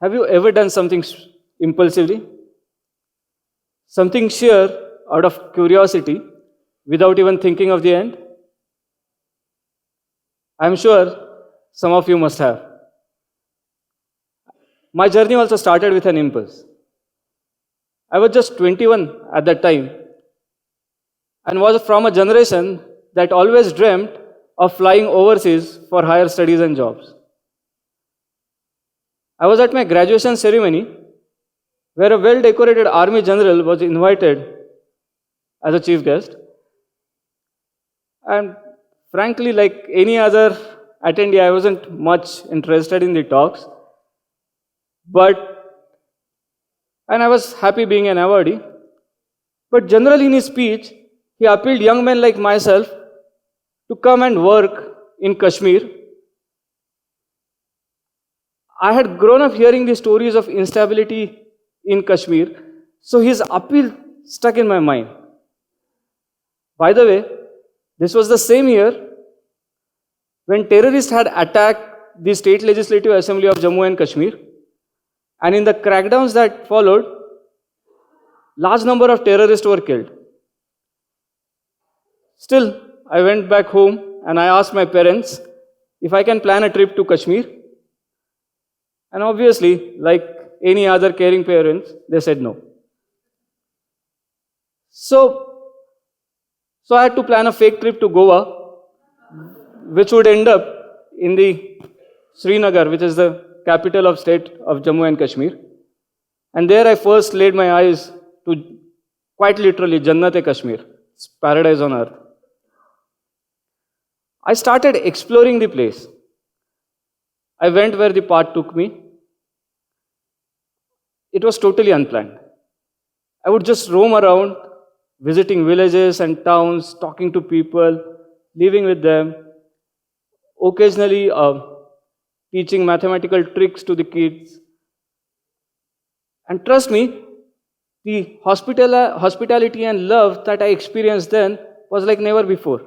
Have you ever done something impulsively? Something sheer out of curiosity without even thinking of the end? I'm sure some of you must have. My journey also started with an impulse. I was just 21 at that time and was from a generation that always dreamt of flying overseas for higher studies and jobs. I was at my graduation ceremony where a well-decorated army general was invited as a chief guest. And frankly, like any other attendee, I wasn't much interested in the talks. And I was happy being an awardee. But generally in his speech, he appealed young men like myself to come and work in Kashmir. I had grown up hearing the stories of instability in Kashmir, so his appeal stuck in my mind. By the way, this was the same year when terrorists had attacked the State Legislative Assembly of Jammu and Kashmir, and in the crackdowns that followed, large number of terrorists were killed. Still, I went back home and I asked my parents if I can plan a trip to Kashmir. And obviously, like any other caring parents, they said no. So I had to plan a fake trip to Goa, which would end up in the Srinagar, which is the capital of state of Jammu and Kashmir. And there I first laid my eyes to, quite literally, Jannat-e-Kashmir. It's paradise on earth. I started exploring the place. I went where the path took me. It was totally unplanned. I would just roam around, visiting villages and towns, talking to people, living with them, occasionally teaching mathematical tricks to the kids. And trust me, the hospitality and love that I experienced then was like never before.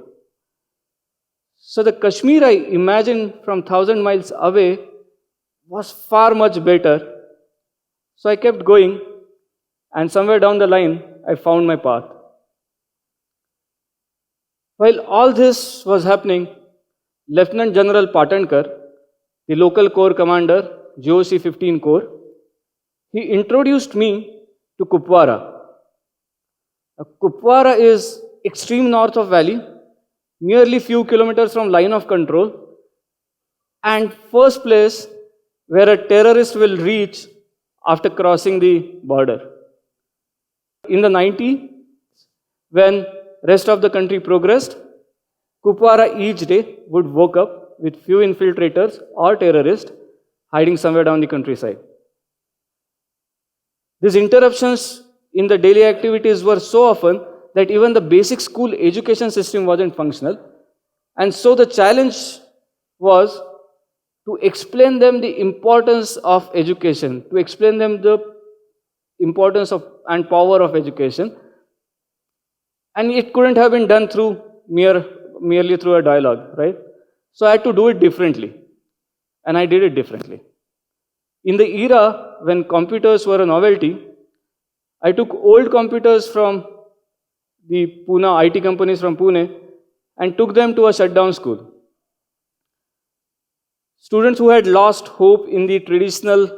So the Kashmir I imagined from 1,000 miles away was far much better. So I kept going, and somewhere down the line, I found my path. While all this was happening, Lieutenant General Patankar, the local corps commander, GOC 15 Corps, he introduced me to Kupwara. Kupwara is extreme north of valley, merely few kilometers from line of control, and first place where a terrorist will reach after crossing the border. In the 90s, when rest of the country progressed, Kupwara each day would wake up with few infiltrators or terrorists hiding somewhere down the countryside. These interruptions in the daily activities were so often that even the basic school education system wasn't functional. And so the challenge was to explain them the importance of education, to explain them the importance of and power of education. And it couldn't have been done through merely through a dialogue, right? So I had to do it differently. And I did it differently. In the era when computers were a novelty, I took old computers from the Pune IT companies from Pune and took them to a shutdown school. Students who had lost hope in the traditional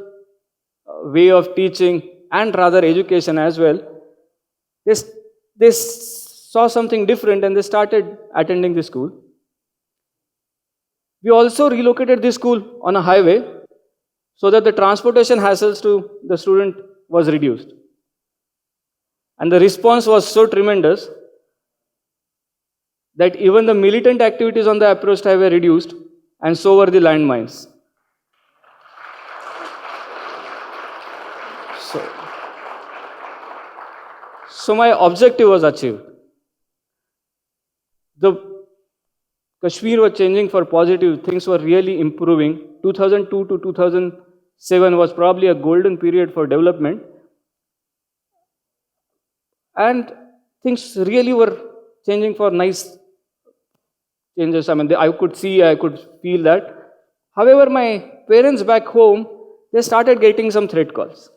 way of teaching and rather education as well, they saw something different and they started attending the school. We also relocated the school on a highway so that the transportation hassles to the student was reduced. And the response was so tremendous that even the militant activities on the approach highway reduced, and so were the landmines. So my objective was achieved. The Kashmir was changing for positive, things were really improving. 2002 to 2007 was probably a golden period for development. And things really were changing for nice changes. I mean, I could see, I could feel that. However, my parents back home, they started getting some threat calls.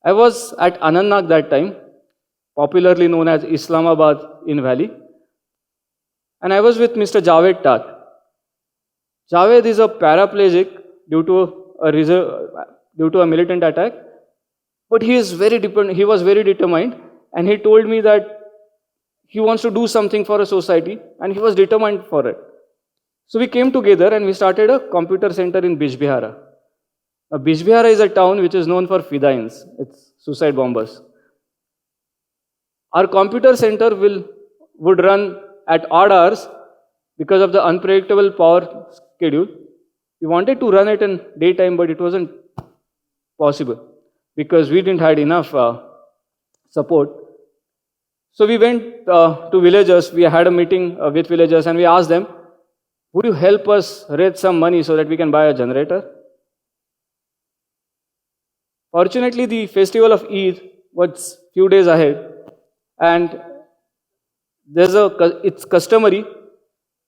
I was at Anantnag that time, popularly known as Islamabad in Valley, and I was with Mr. Javed Tat. Javed is a paraplegic due to a militant attack, but he was very determined, and he told me that he wants to do something for a society, and he was determined for it. So we came together and we started a computer center in Bijbihara. Now, Bijbihara is a town which is known for fidains, it's suicide bombers. Our computer center would run at odd hours because of the unpredictable power schedule. We wanted to run it in daytime, but it wasn't possible because we didn't have enough support. So we went to villagers. We had a meeting with villagers and we asked them, would you help us raise some money so that we can buy a generator? Fortunately, the festival of Eid was few days ahead, and it's customary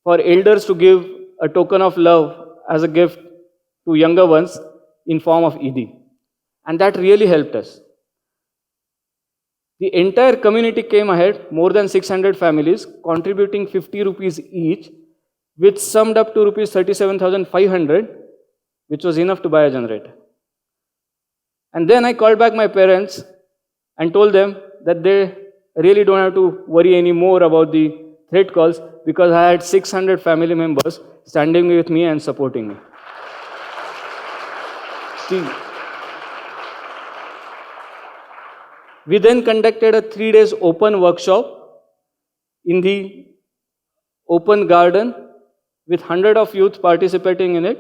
for elders to give a token of love as a gift to younger ones in form of Eid. And that really helped us. The entire community came ahead, more than 600 families, contributing 50 rupees each, which summed up to rupees 37,500, which was enough to buy a generator. And then I called back my parents and told them that they really don't have to worry anymore about the threat calls because I had 600 family members standing with me and supporting me. We then conducted a 3 days open workshop in the open garden with 100 of youth participating in it.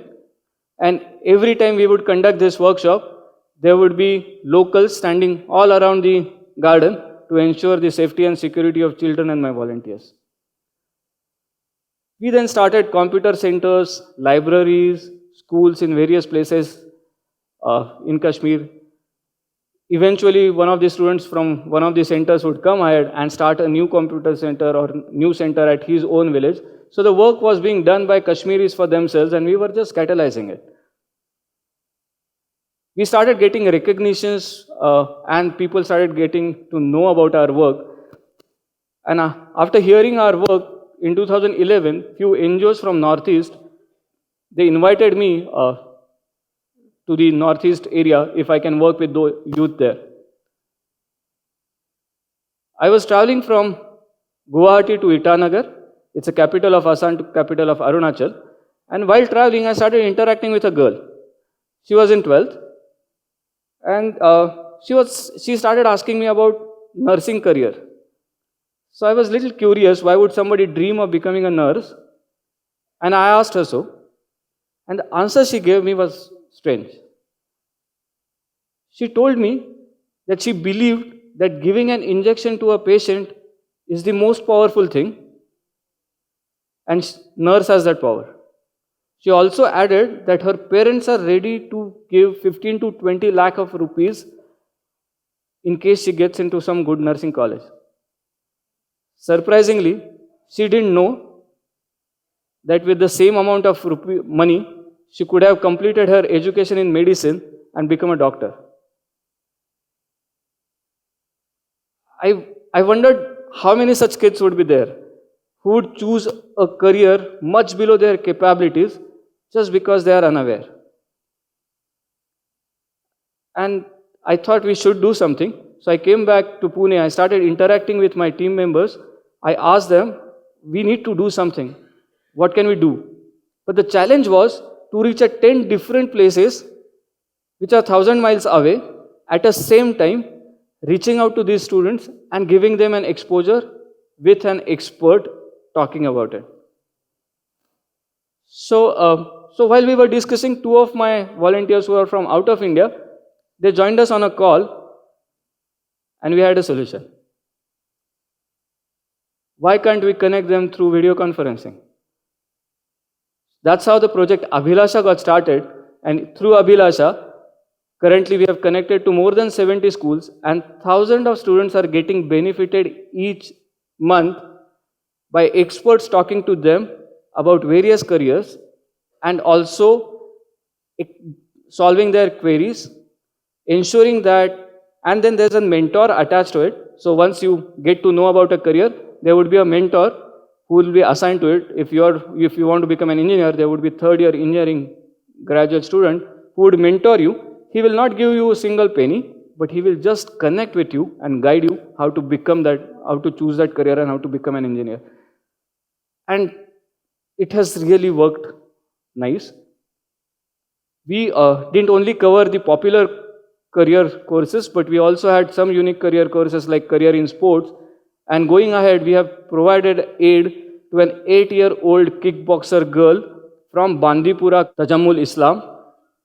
And every time we would conduct this workshop, there would be locals standing all around the garden to ensure the safety and security of children and my volunteers. We then started computer centers, libraries, schools in various places in Kashmir. Eventually, one of the students from one of the centers would come ahead and start a new computer center or new center at his own village. So the work was being done by Kashmiris for themselves and we were just catalyzing it. We started getting recognitions and people started getting to know about our work. And after hearing our work in 2011, few NGOs from Northeast, they invited me to the Northeast area if I can work with the youth there. I was traveling from Guwahati to Itanagar. It's a capital of Assam to capital of Arunachal. And while traveling, I started interacting with a girl. She was in 12th. And she started asking me about nursing career. So I was a little curious, why would somebody dream of becoming a nurse? And I asked her so. And the answer she gave me was strange. She told me that she believed that giving an injection to a patient is the most powerful thing, and nurse has that power. She also added that her parents are ready to give 15 to 20 lakh of rupees in case she gets into some good nursing college. Surprisingly, she didn't know that with the same amount of money, she could have completed her education in medicine and become a doctor. I wondered how many such kids would be there who would choose a career much below their capabilities just because they are unaware. And I thought we should do something. So I came back to Pune. I started interacting with my team members. I asked them, we need to do something. What can we do? But the challenge was to reach at 10 different places which are 1,000 miles away at the same time, reaching out to these students and giving them an exposure with an expert talking about it. So while we were discussing, two of my volunteers who are from out of India, they joined us on a call and we had a solution. Why can't we connect them through video conferencing? That's how the project Abhilasha got started, and through Abhilasha, currently we have connected to more than 70 schools and thousands of students are getting benefited each month by experts talking to them about various careers and also solving their queries, ensuring that, and then there's a mentor attached to it. So once you get to know about a career, there would be a mentor who will be assigned to it. If you want to become an engineer, there would be third year engineering graduate student who would mentor you. He will not give you a single penny, but he will just connect with you and guide you how to become that, how to choose that career and how to become an engineer. And it has really worked nice. We didn't only cover the popular career courses, but we also had some unique career courses like career in sports. And going ahead, we have provided aid to an 8-year-old kickboxer girl from Bandipura, Tajammul, Islam.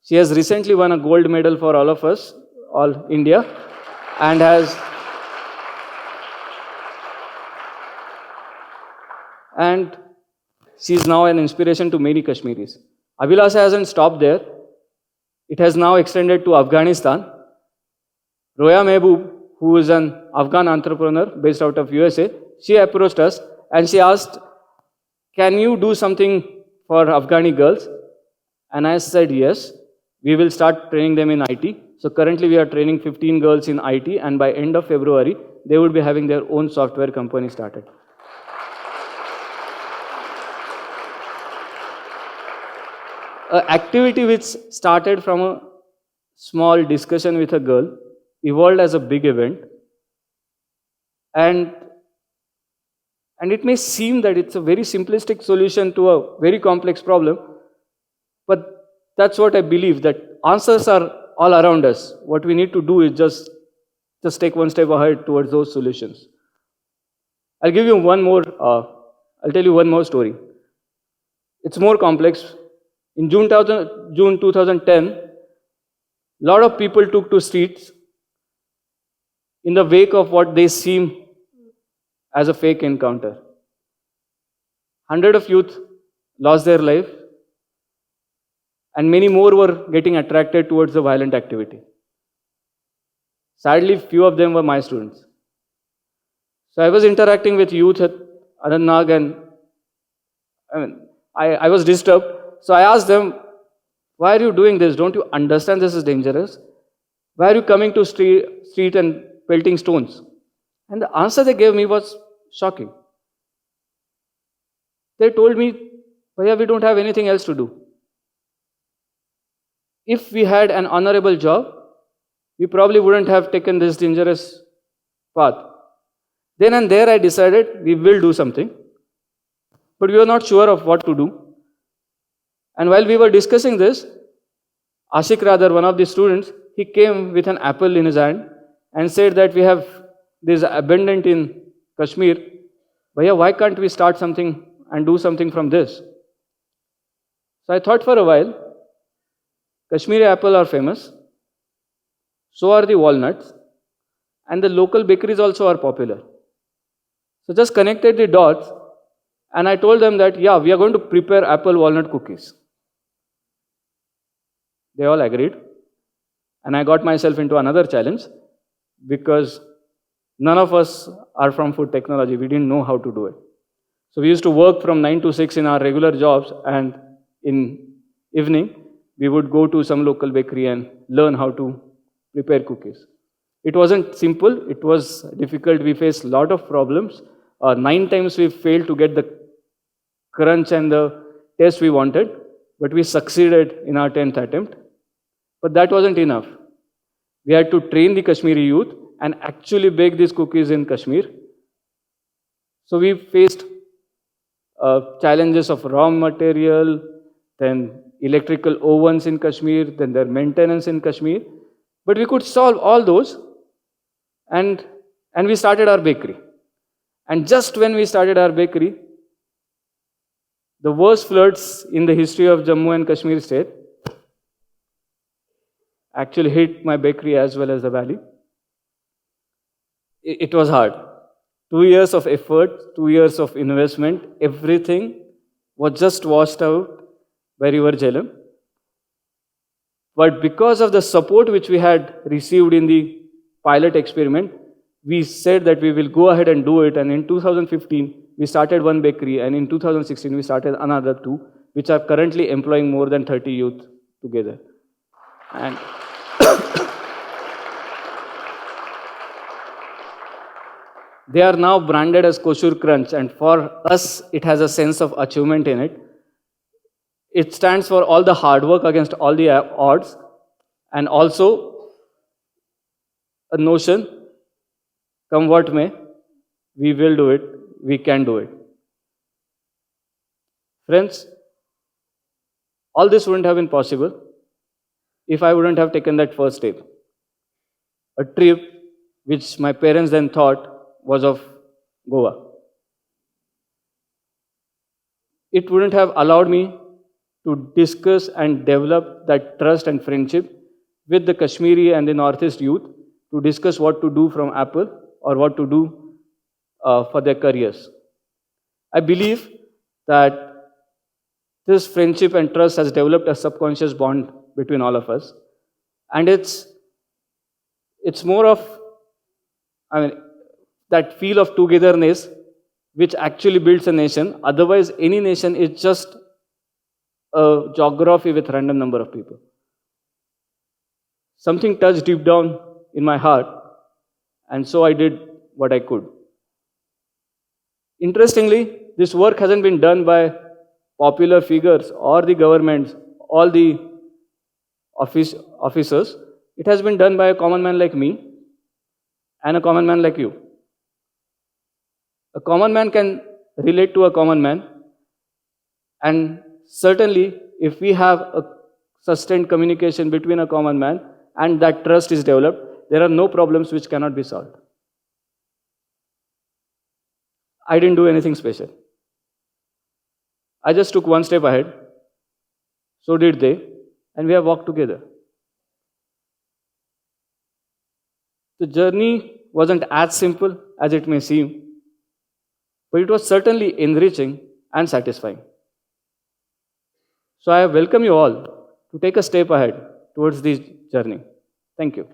She has recently won a gold medal for all of us, all India, and she is now an inspiration to many Kashmiris. Abhilasha hasn't stopped there. It has now extended to Afghanistan. Roya Mehboob, who is an Afghan entrepreneur based out of USA, she approached us and she asked, can you do something for Afghani girls? And I said, yes, we will start training them in IT. So currently we are training 15 girls in IT, and by end of February, they would be having their own software company started. An activity which started from a small discussion with a girl evolved as a big event. And it may seem that it's a very simplistic solution to a very complex problem, but that's what I believe, that answers are all around us. What we need to do is just take one step ahead towards those solutions. I'll tell you one more story. It's more complex. In June 2010, a lot of people took to streets in the wake of what they seem as a fake encounter. Hundreds of youth lost their life, and many more were getting attracted towards the violent activity. Sadly, few of them were my students. So I was interacting with youth at Anantnag, and I was disturbed. So I asked them, why are you doing this? Don't you understand this is dangerous? Why are you coming to street and pelting stones? And the answer they gave me was shocking. They told me, Bhaiya, we don't have anything else to do. If we had an honorable job, we probably wouldn't have taken this dangerous path. Then and there I decided we will do something, but we were not sure of what to do. And while we were discussing this, Ashik Radar, one of the students, he came with an apple in his hand and said that we have this abundant in Kashmir. Bhaiya, why can't we start something and do something from this? So I thought for a while. Kashmiri apple are famous, so are the walnuts, and the local bakeries also are popular. So just connected the dots, and I told them that, yeah, we are going to prepare apple walnut cookies. They all agreed, and I got myself into another challenge because none of us are from food technology. We didn't know how to do it. So we used to work from 9 to 6 in our regular jobs, and in evening, we would go to some local bakery and learn how to prepare cookies. It wasn't simple, it was difficult. We faced a lot of problems. 9 times we failed to get the crunch and the taste we wanted, but we succeeded in our 10th attempt. But that wasn't enough. We had to train the Kashmiri youth and actually bake these cookies in Kashmir. So we faced challenges of raw material, then electrical ovens in Kashmir, then their maintenance in Kashmir. But we could solve all those, and we started our bakery. And just when we started our bakery, the worst floods in the history of Jammu and Kashmir state actually hit my bakery as well as the valley. It was hard. 2 years of effort, 2 years of investment, everything was just washed out by River Jhelum. But because of the support which we had received in the pilot experiment, we said that we will go ahead and do it. And in 2015, we started one bakery, and in 2016, we started another 2, which are currently employing more than 30 youth together. And they are now branded as Koshur Crunch, and for us, it has a sense of achievement in it. It stands for all the hard work against all the odds, and also a notion, come what may, we will do it, we can do it. Friends, all this wouldn't have been possible if I wouldn't have taken that first step. A trip which my parents then thought was of Goa. It wouldn't have allowed me to discuss and develop that trust and friendship with the Kashmiri and the Northeast youth to discuss what to do from Apple or what to do for their careers. I believe that this friendship and trust has developed a subconscious bond between all of us. And it's more of, that feel of togetherness which actually builds a nation. Otherwise, any nation is just a geography with random number of people. Something touched deep down in my heart, and so I did what I could. Interestingly, this work hasn't been done by popular figures or the governments, all the officers. It has been done by a common man like me and a common man like you. A common man can relate to a common man, and certainly if we have a sustained communication between a common man and that trust is developed, there are no problems which cannot be solved. I didn't do anything special. I just took one step ahead. So did they, and we have walked together. The journey wasn't as simple as it may seem, but it was certainly enriching and satisfying. So I welcome you all to take a step ahead towards this journey. Thank you.